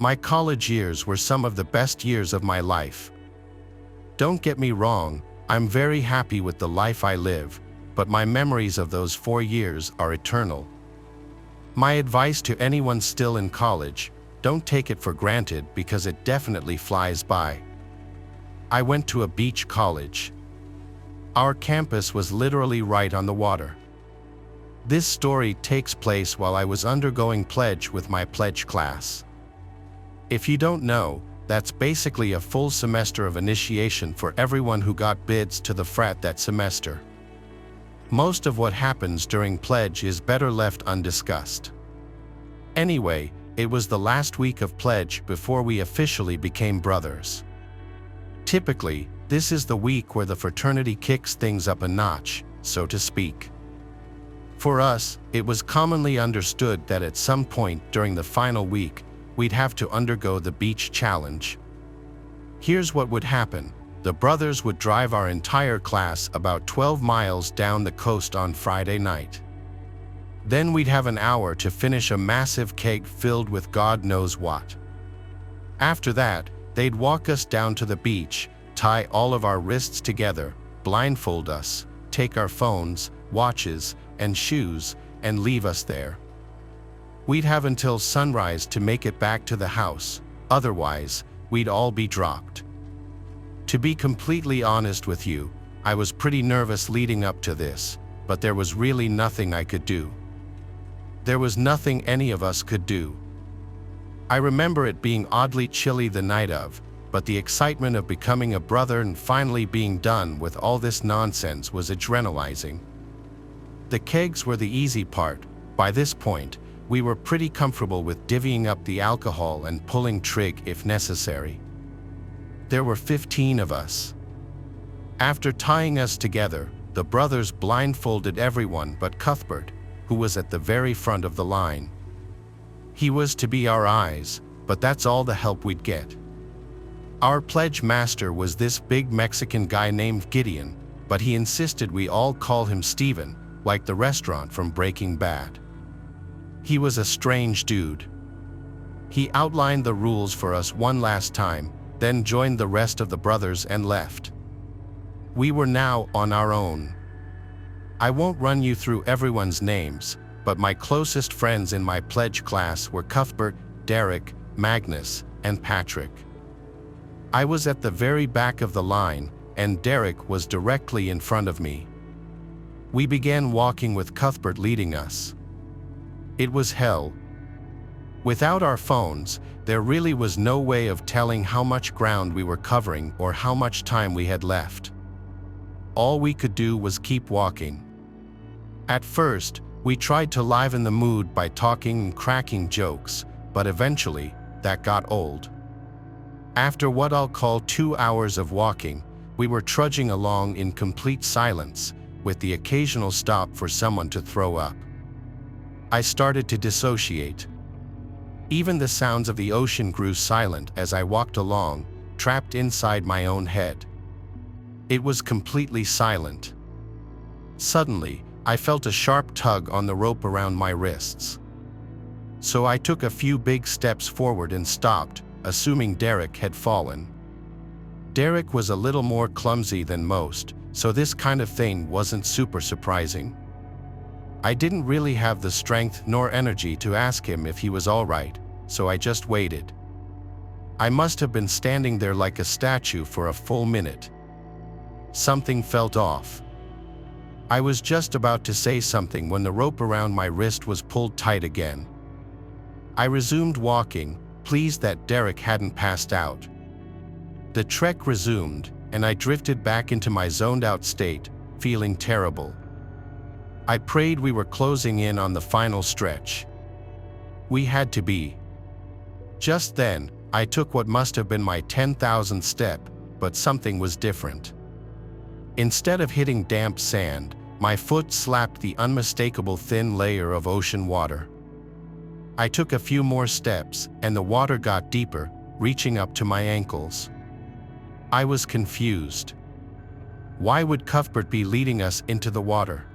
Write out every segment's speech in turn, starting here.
My college years were some of the best years of my life. Don't get me wrong, I'm very happy with the life I live, but my memories of those 4 years are eternal. My advice to anyone still in college: don't take it for granted because it definitely flies by. I went to a beach college. Our campus was literally right on the water. This story takes place while I was undergoing pledge with my pledge class. If you don't know, that's basically a full semester of initiation for everyone who got bids to the frat that semester. Most of what happens during pledge is better left undiscussed. Anyway, it was the last week of pledge before we officially became brothers. Typically, this is the week where the fraternity kicks things up a notch, so to speak. For us, it was commonly understood that at some point during the final week, we'd have to undergo the beach challenge. Here's what would happen. The brothers would drive our entire class about 12 miles down the coast on Friday night. Then we'd have an hour to finish a massive keg filled with God knows what. After that, they'd walk us down to the beach, tie all of our wrists together, blindfold us, take our phones, watches, and shoes, and leave us there. We'd have until sunrise to make it back to the house, otherwise, we'd all be dropped. To be completely honest with you, I was pretty nervous leading up to this, but there was really nothing I could do. There was nothing any of us could do. I remember it being oddly chilly the night of, but the excitement of becoming a brother and finally being done with all this nonsense was adrenalizing. The kegs were the easy part. By this point, we were pretty comfortable with divvying up the alcohol and pulling trig if necessary. There were 15 of us. After tying us together, the brothers blindfolded everyone but Cuthbert, who was at the very front of the line. He was to be our eyes, but that's all the help we'd get. Our pledge master was this big Mexican guy named Gideon, but he insisted we all call him Steven, like the restaurant from Breaking Bad. He was a strange dude. He outlined the rules for us one last time, then joined the rest of the brothers and left. We were now on our own. I won't run you through everyone's names, but my closest friends in my pledge class were Cuthbert, Derek, Magnus, and Patrick. I was at the very back of the line, and Derek was directly in front of me. We began walking with Cuthbert leading us. It was hell. Without our phones, there really was no way of telling how much ground we were covering or how much time we had left. All we could do was keep walking. At first, we tried to liven the mood by talking and cracking jokes, but eventually, that got old. After what I'll call 2 hours of walking, we were trudging along in complete silence, with the occasional stop for someone to throw up. I started to dissociate. Even the sounds of the ocean grew silent as I walked along, trapped inside my own head. It was completely silent. Suddenly, I felt a sharp tug on the rope around my wrists. So I took a few big steps forward and stopped, assuming Derek had fallen. Derek was a little more clumsy than most, so this kind of thing wasn't super surprising. I didn't really have the strength nor energy to ask him if he was all right, so I just waited. I must have been standing there like a statue for a full minute. Something felt off. I was just about to say something when the rope around my wrist was pulled tight again. I resumed walking, pleased that Derek hadn't passed out. The trek resumed, and I drifted back into my zoned-out state, feeling terrible. I prayed we were closing in on the final stretch. We had to be. Just then, I took what must have been my 10,000th step, but something was different. Instead of hitting damp sand, my foot slapped the unmistakable thin layer of ocean water. I took a few more steps, and the water got deeper, reaching up to my ankles. I was confused. Why would Cuthbert be leading us into the water?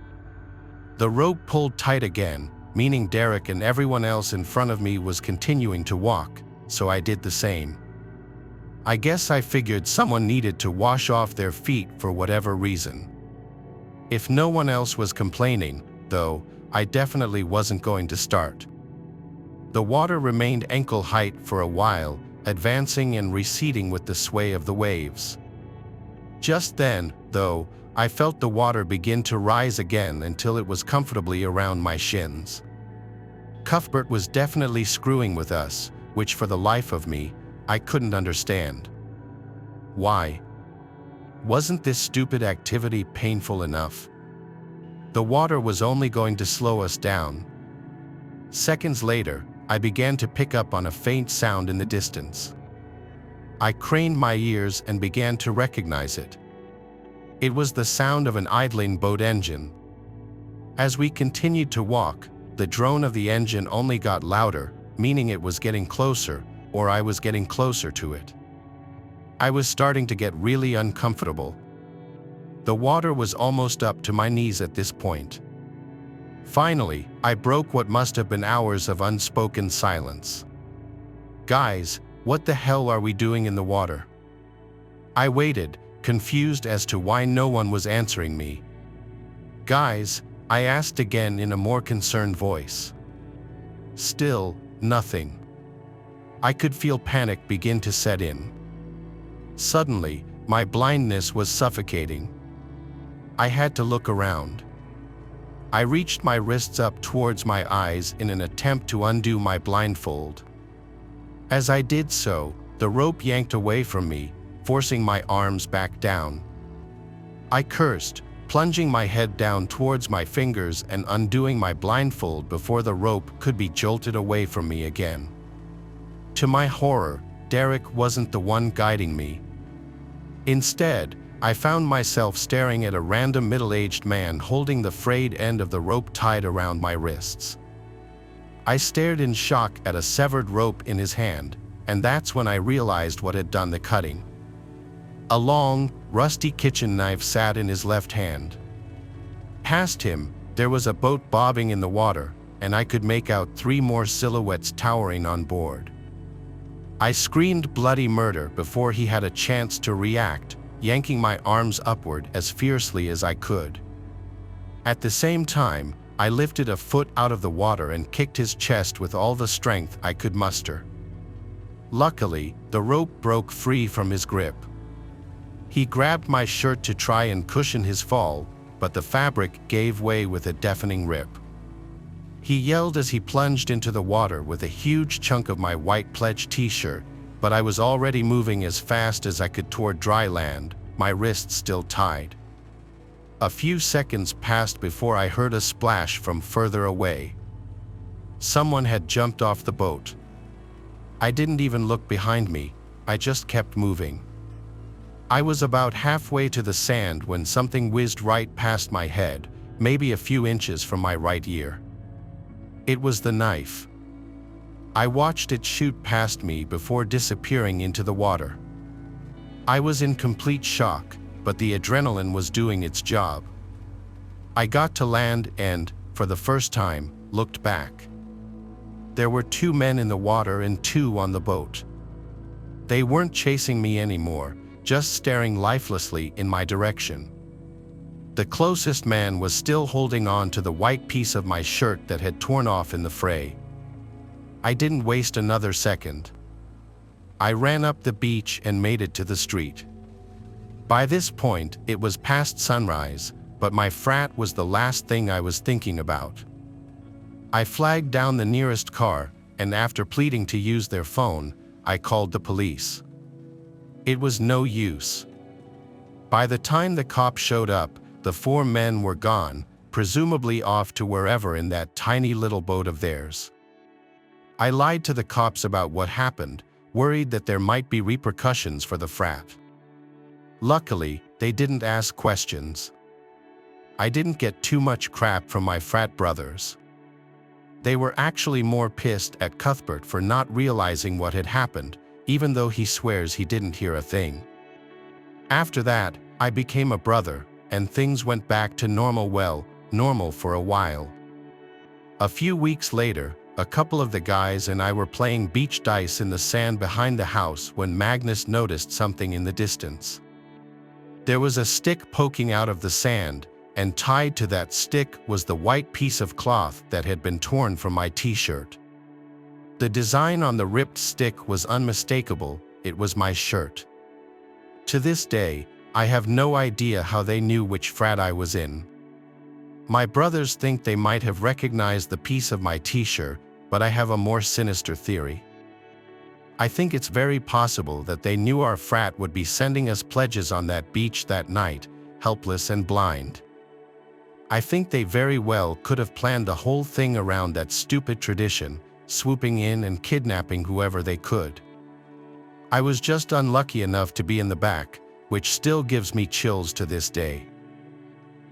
The rope pulled tight again, meaning Derek and everyone else in front of me was continuing to walk, so I did the same. I guess I figured someone needed to wash off their feet for whatever reason. If no one else was complaining, though, I definitely wasn't going to start. The water remained ankle height for a while, advancing and receding with the sway of the waves. Just then, though, I felt the water begin to rise again until it was comfortably around my shins. Cuthbert was definitely screwing with us, which for the life of me, I couldn't understand. Why? Wasn't this stupid activity painful enough? The water was only going to slow us down. Seconds later, I began to pick up on a faint sound in the distance. I craned my ears and began to recognize it. It was the sound of an idling boat engine. As we continued to walk, the drone of the engine only got louder, meaning it was getting closer, or I was getting closer to it. I was starting to get really uncomfortable. The water was almost up to my knees at this point. Finally, I broke what must have been hours of unspoken silence. "Guys, what the hell are we doing in the water?" I waited, confused as to why no one was answering me. "Guys," I asked again in a more concerned voice. Still, nothing. I could feel panic begin to set in. Suddenly, my blindness was suffocating. I had to look around. I reached my wrists up towards my eyes in an attempt to undo my blindfold. As I did so, the rope yanked away from me, forcing my arms back down. I cursed, plunging my head down towards my fingers and undoing my blindfold before the rope could be jolted away from me again. To my horror, Derek wasn't the one guiding me. Instead, I found myself staring at a random middle-aged man holding the frayed end of the rope tied around my wrists. I stared in shock at a severed rope in his hand, and that's when I realized what had done the cutting. A long, rusty kitchen knife sat in his left hand. Past him, there was a boat bobbing in the water, and I could make out 3 more silhouettes towering on board. I screamed bloody murder before he had a chance to react, yanking my arms upward as fiercely as I could. At the same time, I lifted a foot out of the water and kicked his chest with all the strength I could muster. Luckily, the rope broke free from his grip. He grabbed my shirt to try and cushion his fall, but the fabric gave way with a deafening rip. He yelled as he plunged into the water with a huge chunk of my white pledge t-shirt, but I was already moving as fast as I could toward dry land, my wrists still tied. A few seconds passed before I heard a splash from further away. Someone had jumped off the boat. I didn't even look behind me, I just kept moving. I was about halfway to the sand when something whizzed right past my head, maybe a few inches from my right ear. It was the knife. I watched it shoot past me before disappearing into the water. I was in complete shock, but the adrenaline was doing its job. I got to land and, for the first time, looked back. There were 2 men in the water and 2 on the boat. They weren't chasing me anymore, just staring lifelessly in my direction. The closest man was still holding on to the white piece of my shirt that had torn off in the fray. I didn't waste another second. I ran up the beach and made it to the street. By this point, it was past sunrise, but my frat was the last thing I was thinking about. I flagged down the nearest car, and after pleading to use their phone, I called the police. It was no use. By the time the cops showed up, the 4 men were gone, presumably off to wherever in that tiny little boat of theirs. I lied to the cops about what happened, worried that there might be repercussions for the frat. Luckily, they didn't ask questions. I didn't get too much crap from my frat brothers. They were actually more pissed at Cuthbert for not realizing what had happened, even though he swears he didn't hear a thing. After that, I became a brother, and things went back to normal for a while. A few weeks later, A couple of the guys and I were playing beach dice in the sand behind the house when Magnus noticed something in the distance. There was a stick poking out of the sand, and tied to that stick was the white piece of cloth that had been torn from my t-shirt. The design on the ripped stick was unmistakable. It was my shirt. To this day, I have no idea how they knew which frat I was in. My brothers think they might have recognized the piece of my t-shirt, but I have a more sinister theory. I think it's very possible that they knew our frat would be sending us pledges on that beach that night, helpless and blind. I think they very well could have planned the whole thing around that stupid tradition, swooping in and kidnapping whoever they could. I was just unlucky enough to be in the back, which still gives me chills to this day.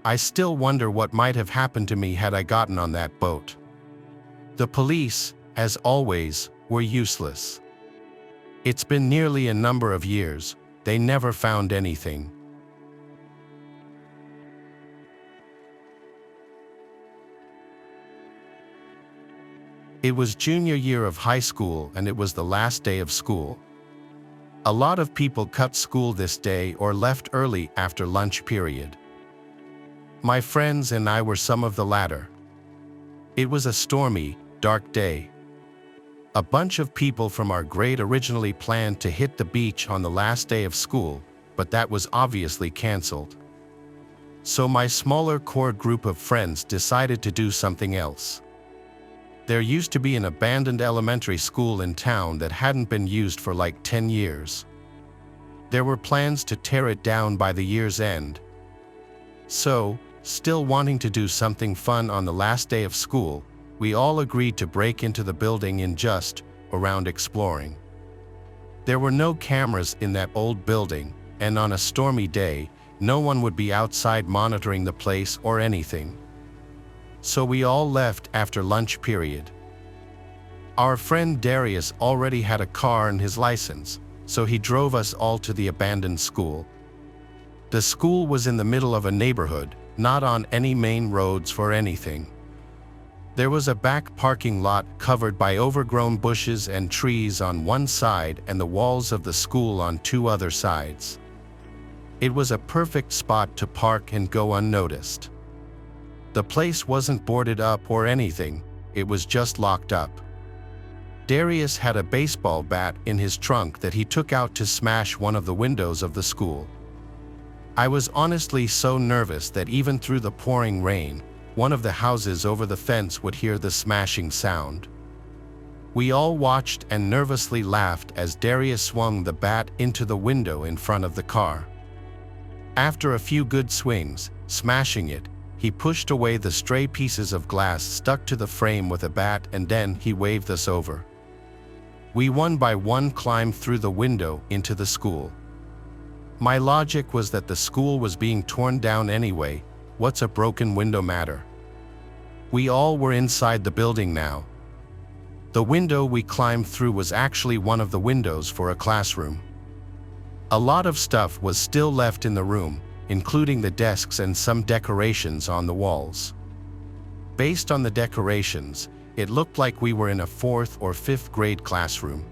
I still wonder what might have happened to me had I gotten on that boat. The police, as always, were useless. It's been nearly a number of years. They never found anything. It was junior year of high school and it was the last day of school. A lot of people cut school this day or left early after lunch period. My friends and I were some of the latter. It was a stormy, dark day. A bunch of people from our grade originally planned to hit the beach on the last day of school, but that was obviously canceled. So my smaller core group of friends decided to do something else. There used to be an abandoned elementary school in town that hadn't been used for like 10 years. There were plans to tear it down by the year's end. So, still wanting to do something fun on the last day of school, we all agreed to break into the building and just around exploring. There were no cameras in that old building, and on a stormy day, no one would be outside monitoring the place or anything. So we all left after lunch period. Our friend Darius already had a car and his license, so he drove us all to the abandoned school. The school was in the middle of a neighborhood, not on any main roads for anything. There was a back parking lot covered by overgrown bushes and trees on one side and the walls of the school on two other sides. It was a perfect spot to park and go unnoticed. The place wasn't boarded up or anything, it was just locked up. Darius had a baseball bat in his trunk that he took out to smash one of the windows of the school. I was honestly so nervous that even through the pouring rain, one of the houses over the fence would hear the smashing sound. We all watched and nervously laughed as Darius swung the bat into the window in front of the car. After a few good swings, smashing it, he pushed away the stray pieces of glass stuck to the frame with a bat and then he waved us over. We one by one climbed through the window into the school. My logic was that the school was being torn down anyway. What's a broken window matter? We all were inside the building now. The window we climbed through was actually one of the windows for a classroom. A lot of stuff was still left in the room, including the desks and some decorations on the walls. Based on the decorations, it looked like we were in a 4th or 5th grade classroom.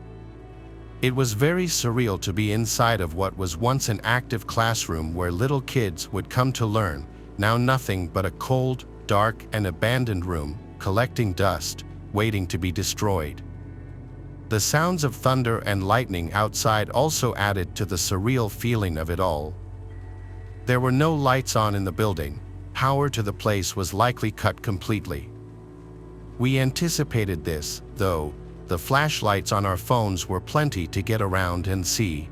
It was very surreal to be inside of what was once an active classroom where little kids would come to learn, now nothing but a cold, dark, and abandoned room, collecting dust, waiting to be destroyed. The sounds of thunder and lightning outside also added to the surreal feeling of it all. There were no lights on in the building. Power to the place was likely cut completely. We anticipated this, though. The flashlights on our phones were plenty to get around and see.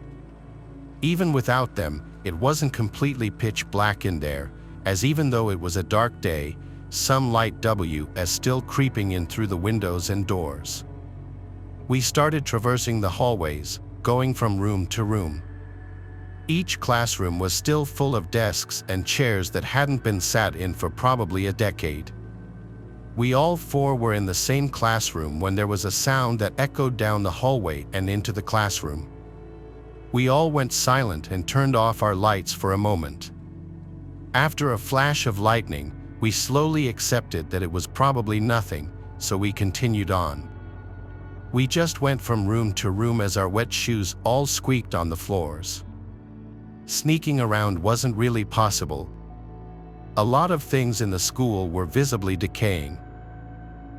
Even without them, it wasn't completely pitch black in there, as even though it was a dark day, some light was still creeping in through the windows and doors. We started traversing the hallways, going from room to room. Each classroom was still full of desks and chairs that hadn't been sat in for probably a decade. We all four were in the same classroom when there was a sound that echoed down the hallway and into the classroom. We all went silent and turned off our lights for a moment. After a flash of lightning, we slowly accepted that it was probably nothing, so we continued on. We just went from room to room as our wet shoes all squeaked on the floors. Sneaking around wasn't really possible. A lot of things in the school were visibly decaying.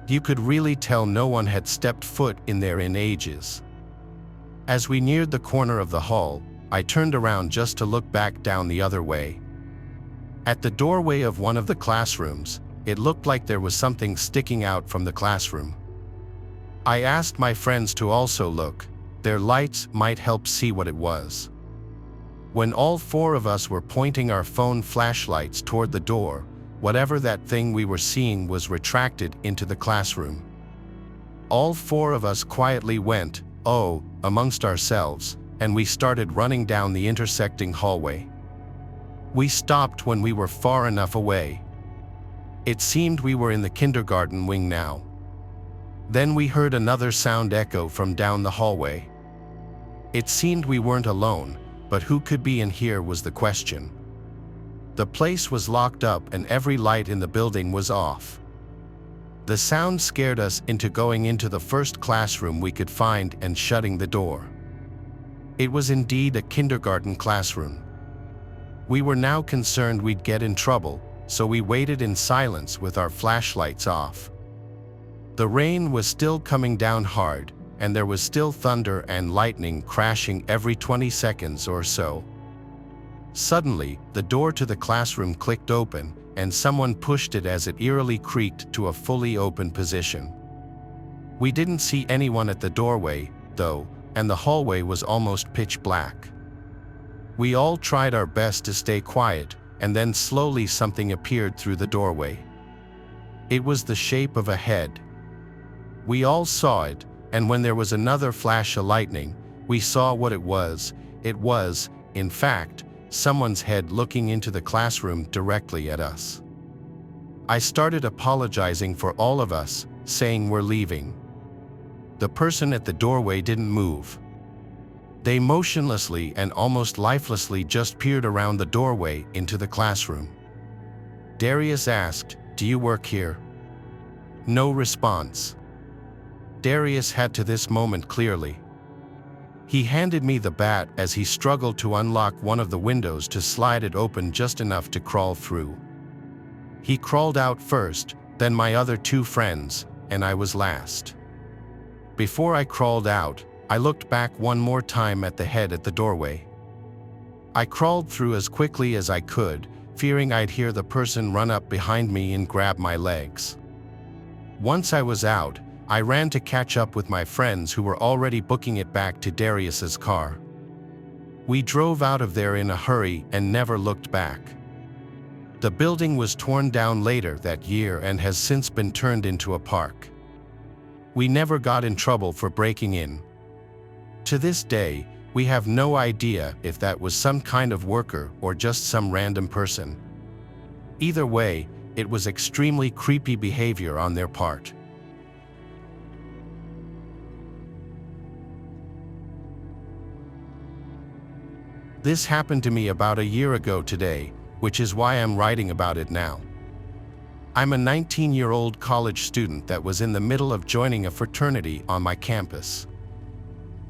You could really tell no one had stepped foot in there in ages. As we neared the corner of the hall, I turned around just to look back down the other way. At the doorway of one of the classrooms, it looked like there was something sticking out from the classroom. I asked my friends to also look. Their lights might help see what it was. When all four of us were pointing our phone flashlights toward the door, whatever that thing we were seeing was retracted into the classroom. All four of us quietly went, "Oh," amongst ourselves, and we started running down the intersecting hallway. We stopped when we were far enough away. It seemed we were in the kindergarten wing now. Then we heard another sound echo from down the hallway. It seemed we weren't alone, but who could be in here was the question. The place was locked up and every light in the building was off. The sound scared us into going into the first classroom we could find and shutting the door. It was indeed a kindergarten classroom. We were now concerned we'd get in trouble, so we waited in silence with our flashlights off. The rain was still coming down hard, and there was still thunder and lightning crashing every 20 seconds or so. Suddenly, the door to the classroom clicked open, and someone pushed it as it eerily creaked to a fully open position. We didn't see anyone at the doorway, though, and the hallway was almost pitch black. We all tried our best to stay quiet, and then slowly something appeared through the doorway. It was the shape of a head. We all saw it, and when there was another flash of lightning, we saw what it was. It was, in fact, someone's head looking into the classroom directly at us. I started apologizing for all of us, saying we're leaving. The person at the doorway didn't move. They motionlessly and almost lifelessly just peered around the doorway into the classroom. Darius asked, "Do you work here?" No response. Darius had to this moment clearly. He handed me the bat as he struggled to unlock one of the windows to slide it open just enough to crawl through. He crawled out first, then my other two friends, and I was last. Before I crawled out, I looked back one more time at the head at the doorway. I crawled through as quickly as I could, fearing I'd hear the person run up behind me and grab my legs. Once I was out, I ran to catch up with my friends who were already booking it back to Darius's car. We drove out of there in a hurry and never looked back. The building was torn down later that year and has since been turned into a park. We never got in trouble for breaking in. To this day, we have no idea if that was some kind of worker or just some random person. Either way, it was extremely creepy behavior on their part. This happened to me about a year ago today, which is why I'm writing about it now. I'm a 19-year-old college student that was in the middle of joining a fraternity on my campus.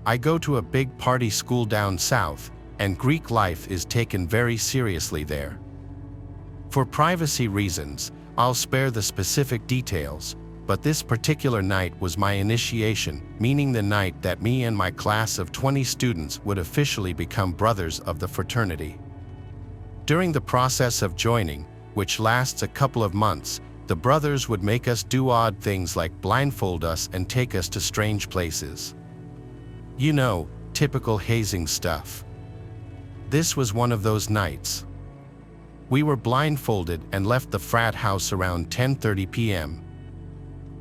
I go to a big party school down south, and Greek life is taken very seriously there. For privacy reasons, I'll spare the specific details, but this particular night was my initiation, meaning the night that me and my class of 20 students would officially become brothers of the fraternity. During the process of joining, which lasts a couple of months, the brothers would make us do odd things like blindfold us and take us to strange places. You know, typical hazing stuff. This was one of those nights. We were blindfolded and left the frat house around 10:30 p.m.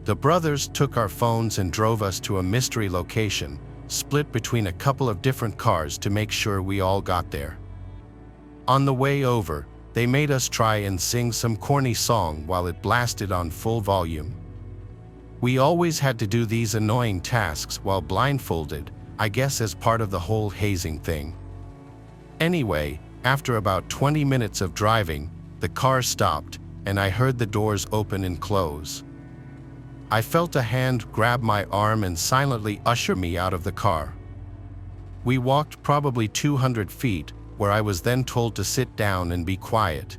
The brothers took our phones and drove us to a mystery location, split between a couple of different cars to make sure we all got there. On the way over, they made us try and sing some corny song while it blasted on full volume. We always had to do these annoying tasks while blindfolded, I guess as part of the whole hazing thing. Anyway, after about 20 minutes of driving, the car stopped, and I heard the doors open and close. I felt a hand grab my arm and silently usher me out of the car. We walked probably 200 feet, where I was then told to sit down and be quiet.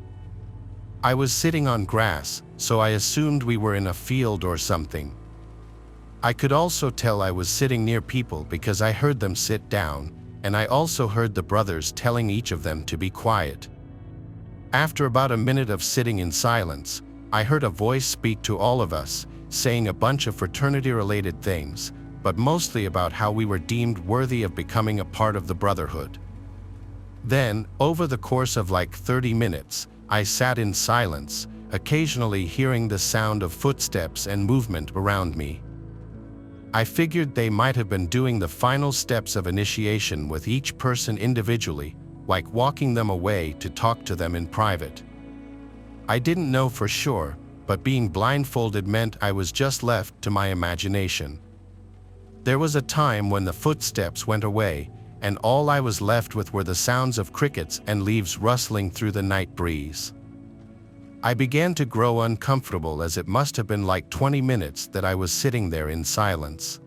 I was sitting on grass, so I assumed we were in a field or something. I could also tell I was sitting near people because I heard them sit down, and I also heard the brothers telling each of them to be quiet. After about a minute of sitting in silence, I heard a voice speak to all of us, saying a bunch of fraternity-related things, but mostly about how we were deemed worthy of becoming a part of the brotherhood. Then, over the course of like 30 minutes, I sat in silence, occasionally hearing the sound of footsteps and movement around me. I figured they might have been doing the final steps of initiation with each person individually, like walking them away to talk to them in private. I didn't know for sure, but being blindfolded meant I was just left to my imagination. There was a time when the footsteps went away, and all I was left with were the sounds of crickets and leaves rustling through the night breeze. I began to grow uncomfortable, as it must have been like 20 minutes that I was sitting there in silence.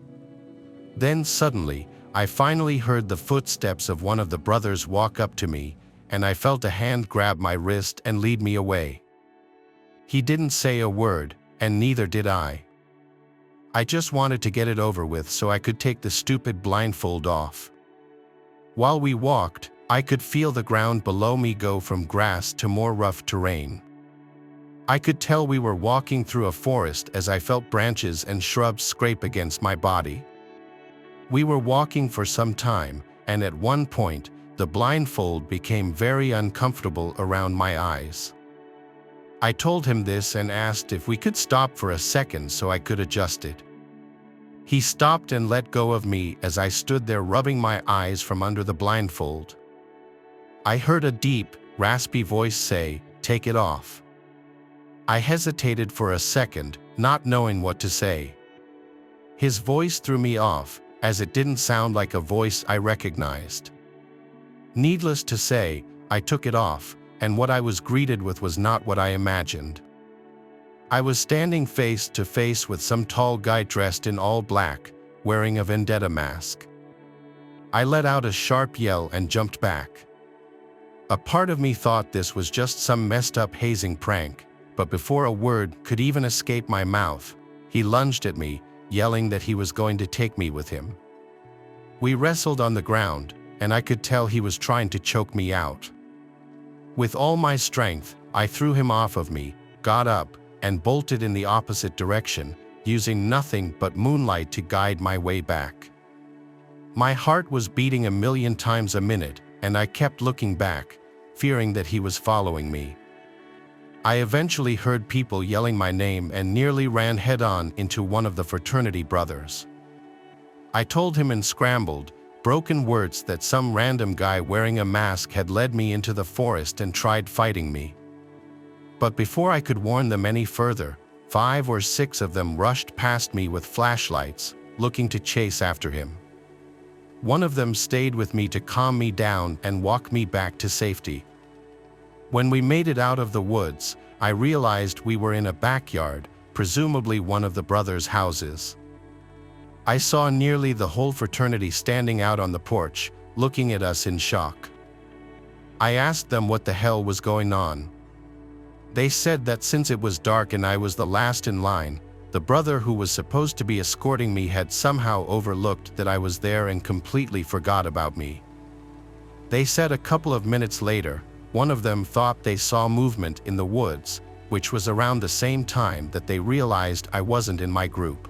Then suddenly, I finally heard the footsteps of one of the brothers walk up to me, and I felt a hand grab my wrist and lead me away. He didn't say a word, and neither did I. I just wanted to get it over with so I could take the stupid blindfold off. While we walked, I could feel the ground below me go from grass to more rough terrain. I could tell we were walking through a forest as I felt branches and shrubs scrape against my body. We were walking for some time, and at one point, the blindfold became very uncomfortable around my eyes. I told him this and asked if we could stop for a second so I could adjust it. He stopped and let go of me as I stood there rubbing my eyes from under the blindfold. I heard a deep, raspy voice say, "Take it off." I hesitated for a second, not knowing what to say. His voice threw me off, as it didn't sound like a voice I recognized. Needless to say, I took it off, and what I was greeted with was not what I imagined. I was standing face to face with some tall guy dressed in all black, wearing a vendetta mask. I let out a sharp yell and jumped back. A part of me thought this was just some messed up hazing prank, but before a word could even escape my mouth, he lunged at me, yelling that he was going to take me with him. We wrestled on the ground, and I could tell he was trying to choke me out. With all my strength, I threw him off of me, got up, and bolted in the opposite direction, using nothing but moonlight to guide my way back. My heart was beating a million times a minute, and I kept looking back, fearing that he was following me. I eventually heard people yelling my name and nearly ran head-on into one of the fraternity brothers. I told him in scrambled, broken words that some random guy wearing a mask had led me into the forest and tried fighting me. But before I could warn them any further, 5 or 6 of them rushed past me with flashlights, looking to chase after him. One of them stayed with me to calm me down and walk me back to safety. When we made it out of the woods, I realized we were in a backyard, presumably one of the brothers' houses. I saw nearly the whole fraternity standing out on the porch, looking at us in shock. I asked them what the hell was going on. They said that since it was dark and I was the last in line, the brother who was supposed to be escorting me had somehow overlooked that I was there and completely forgot about me. They said a couple of minutes later, one of them thought they saw movement in the woods, which was around the same time that they realized I wasn't in my group.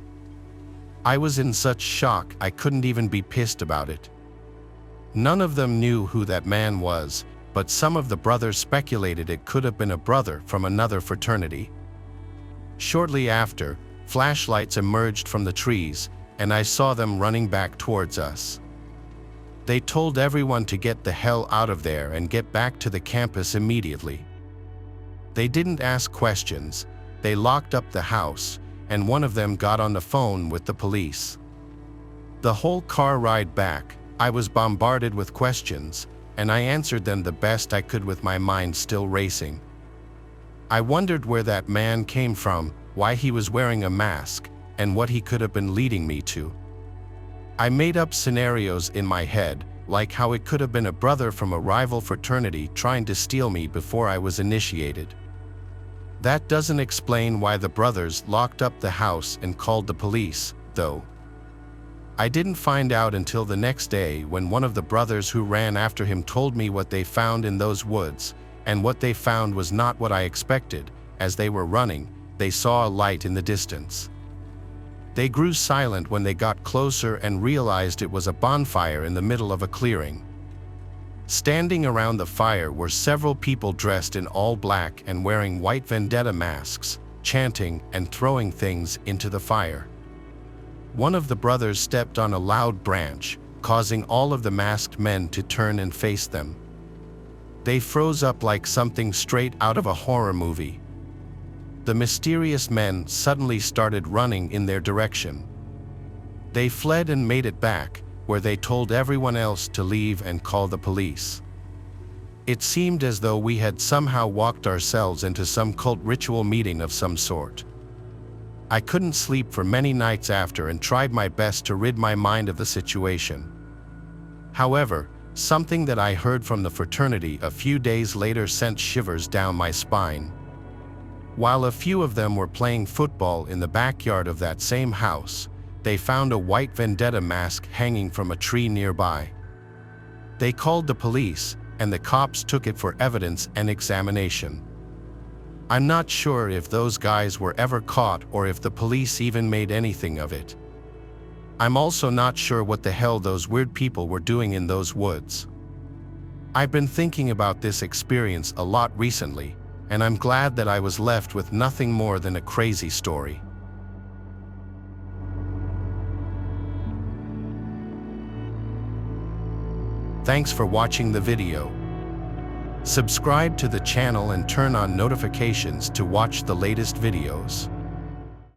I was in such shock I couldn't even be pissed about it. None of them knew who that man was, but some of the brothers speculated it could have been a brother from another fraternity. Shortly after, flashlights emerged from the trees, and I saw them running back towards us. They told everyone to get the hell out of there and get back to the campus immediately. They didn't ask questions, they locked up the house, and one of them got on the phone with the police. The whole car ride back, I was bombarded with questions, and I answered them the best I could with my mind still racing. I wondered where that man came from, why he was wearing a mask, and what he could have been leading me to. I made up scenarios in my head, like how it could have been a brother from a rival fraternity trying to steal me before I was initiated. That doesn't explain why the brothers locked up the house and called the police, though. I didn't find out until the next day when one of the brothers who ran after him told me what they found in those woods, and what they found was not what I expected. As they were running, they saw a light in the distance. They grew silent when they got closer and realized it was a bonfire in the middle of a clearing. Standing around the fire were several people dressed in all black and wearing white vendetta masks, chanting and throwing things into the fire. One of the brothers stepped on a loud branch, causing all of the masked men to turn and face them. They froze up like something straight out of a horror movie. The mysterious men suddenly started running in their direction. They fled and made it back, where they told everyone else to leave and call the police. It seemed as though we had somehow walked ourselves into some cult ritual meeting of some sort. I couldn't sleep for many nights after and tried my best to rid my mind of the situation. However, something that I heard from the fraternity a few days later sent shivers down my spine. While a few of them were playing football in the backyard of that same house, they found a white vendetta mask hanging from a tree nearby. They called the police, and the cops took it for evidence and examination. I'm not sure if those guys were ever caught or if the police even made anything of it. I'm also not sure what the hell those weird people were doing in those woods. I've been thinking about this experience a lot recently, and I'm glad that I was left with nothing more than a crazy story. Thanks for watching the video. Subscribe to the channel and turn on notifications to watch the latest videos.